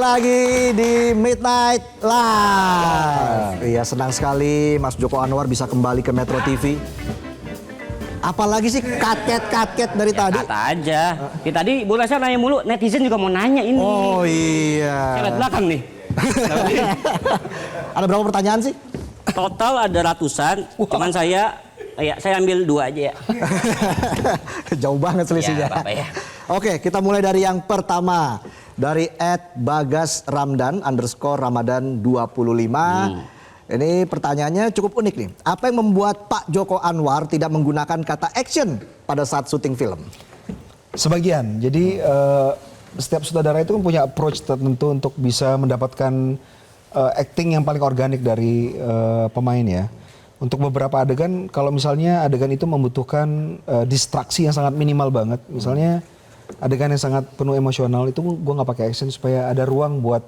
lagi di Midnight Live. Iya, senang sekali Mas Joko Anwar bisa kembali ke Metro TV. Apalagi sih kaget dari tadi. Kata aja. Tadi Bu Rasya nanya mulu, netizen juga mau nanya ini. Oh iya. Saya lihat belakang nih. Ada berapa pertanyaan sih? Total ada ratusan, cuman saya ambil 2 aja ya. Jauh banget selisihnya. Ya, Bapak ya. Oke, kita mulai dari yang pertama. Dari @bagasramdan_ramadan25. Ini pertanyaannya cukup unik nih. Apa yang membuat Pak Joko Anwar tidak menggunakan kata action pada saat syuting film? Sebagian. Jadi setiap sutradara itu kan punya approach tertentu untuk bisa mendapatkan acting yang paling organik dari pemain ya. Untuk beberapa adegan, kalau misalnya adegan itu membutuhkan distraksi yang sangat minimal banget. Misalnya adegan yang sangat penuh emosional itu gue nggak pakai action supaya ada ruang buat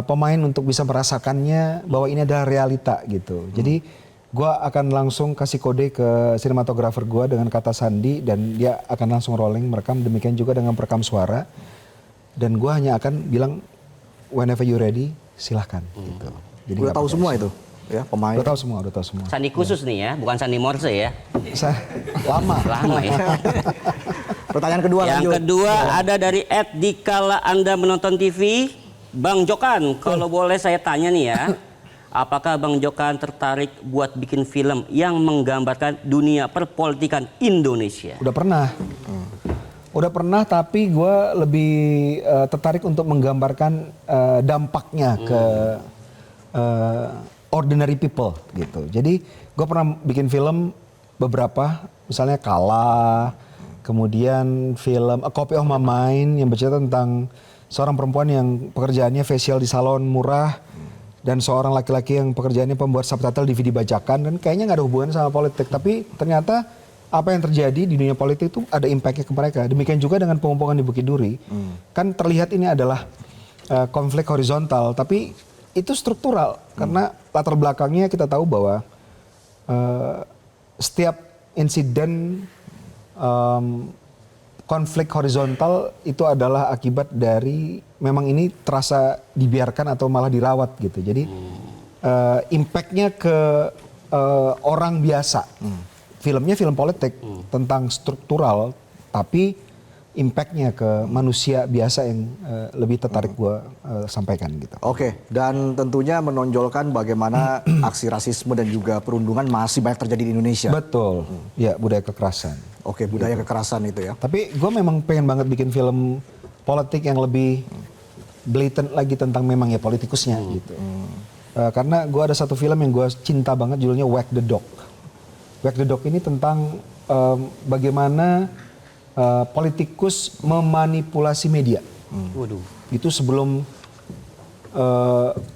pemain untuk bisa merasakannya bahwa ini adalah realita gitu. Jadi gue akan langsung kasih kode ke sinematografer gue dengan kata sandi dan dia akan langsung rolling merekam. Demikian juga dengan perekam suara. Dan gue hanya akan bilang whenever you ready silahkan. Gitu. Jadi Udah tahu semua itu ya pemain. Udah tahu semua. Sandi khusus nih ya, bukan sandi Morse ya. Lama ya. Pertanyaan kedua Yang lanjut. kedua ada dari @dikala Anda menonton TV. Bang Jokan, kalau boleh saya tanya nih ya, apakah Bang Jokan tertarik buat bikin film yang menggambarkan dunia perpolitikan Indonesia? Udah pernah, tapi gue lebih tertarik untuk menggambarkan dampaknya ke ordinary people gitu. Jadi gue pernah bikin film beberapa, misalnya Kala, kemudian film A Copy of My Mind yang bercerita tentang seorang perempuan yang pekerjaannya facial di salon murah dan seorang laki-laki yang pekerjaannya pembuat subtitle DVD bajakan, dan kayaknya nggak ada hubungan sama politik, tapi ternyata apa yang terjadi di dunia politik itu ada impactnya ke mereka. Demikian juga dengan pengepungan di Bukit Duri. Kan terlihat ini adalah konflik horizontal, tapi itu struktural karena latar belakangnya kita tahu bahwa setiap insiden konflik horizontal itu adalah akibat dari memang ini terasa dibiarkan atau malah dirawat gitu. Jadi impactnya ke orang biasa. Filmnya film politik tentang struktural, tapi impactnya ke manusia biasa yang lebih tertarik gue sampaikan gitu. Oke, dan tentunya menonjolkan bagaimana aksi rasisme dan juga perundungan masih banyak terjadi di Indonesia. Betul, ya budaya kekerasan. Oke, budaya kekerasan itu ya. Tapi gue memang pengen banget bikin film politik yang lebih blatant lagi tentang memang ya politikusnya gitu. Karena gue ada satu film yang gue cinta banget, judulnya Wag the Dog. Wag the Dog ini tentang bagaimana politikus memanipulasi media. Waduh. Itu sebelum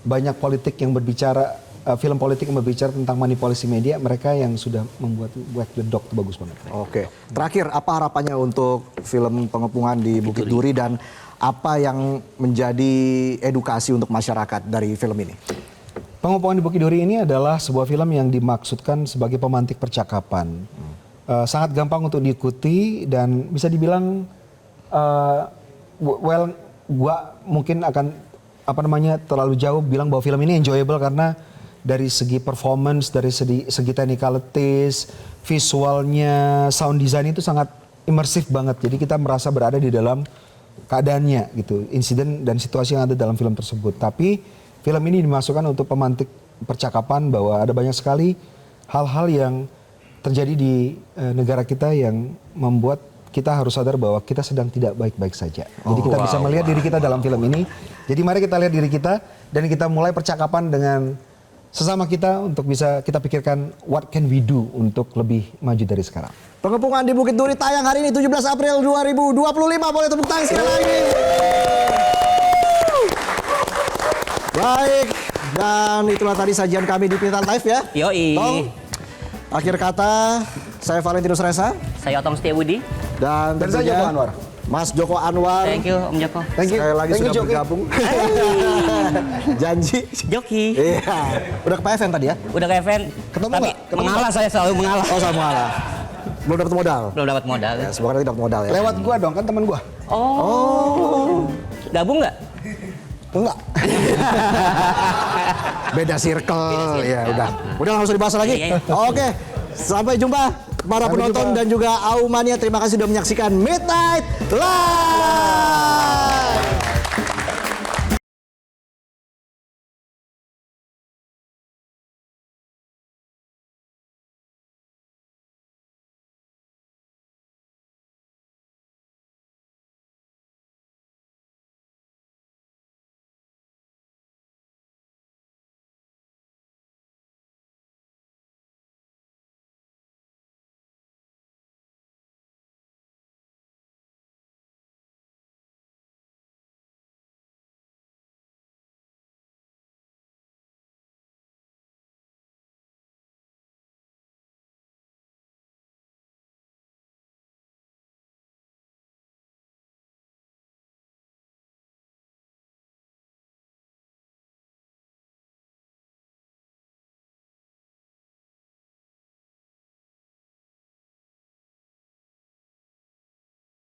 banyak politik yang berbicara, film politik yang berbicara tentang manipulasi media, mereka yang sudah membuat Wag the Dog itu bagus banget. Oke, terakhir apa harapannya untuk film Pengepungan di Bukit Duri dan apa yang menjadi edukasi untuk masyarakat dari film ini? Pengepungan di Bukit Duri ini adalah sebuah film yang dimaksudkan sebagai pemantik percakapan. Sangat gampang untuk diikuti dan bisa dibilang, gua mungkin akan terlalu jauh bilang bahwa film ini enjoyable karena dari segi performance, dari segi technicalities, visualnya, sound design itu sangat imersif banget. Jadi kita merasa berada di dalam keadaannya gitu, insiden dan situasi yang ada dalam film tersebut. Tapi film ini dimasukkan untuk pemantik percakapan bahwa ada banyak sekali hal-hal yang terjadi di negara kita yang membuat kita harus sadar bahwa kita sedang tidak baik-baik saja. Jadi kita bisa melihat diri kita dalam film ini. Jadi mari kita lihat diri kita dan kita mulai percakapan dengan sesama kita untuk bisa kita pikirkan what can we do untuk lebih maju dari sekarang. Pengepungan di Bukit Duri tayang hari ini 17 April 2025. Boleh tepuk tangan sekali lagi. Baik, dan itulah tadi sajian kami di Midnight Live ya. Yoi. Tong, akhir kata, saya Valentinus Reza. Saya Otong Setiabudi. Dan saya tentunya Joko Anwar. Mas Joko Anwar. Thank you Om Joko. Thank you. Sekali lagi Thank you, sudah Joki. bergabung. Janji. Joki. Iya. Udah ke PFN tadi ya? Udah ke event. Ketemu Tapi nggak? Ketemu mengalah, saya selalu mengalah. Oh, sama ngalah. Belum dapat modal. Belum dapat modal. Ya, semoga nanti dapat modal ya. Lewat gua dong, kan teman gua. Oh. Gabung nggak? Enggak. Beda circle. Ya udah. Udah nggak usah dibahas lagi. Iya, iya. Oke. Sampai jumpa para Sampai penonton jumpa. dan juga Aumania. Terima kasih sudah menyaksikan Midnight Live.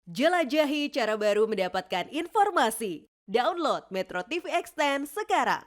Jelajahi cara baru mendapatkan informasi. Download Metro TV Extend sekarang.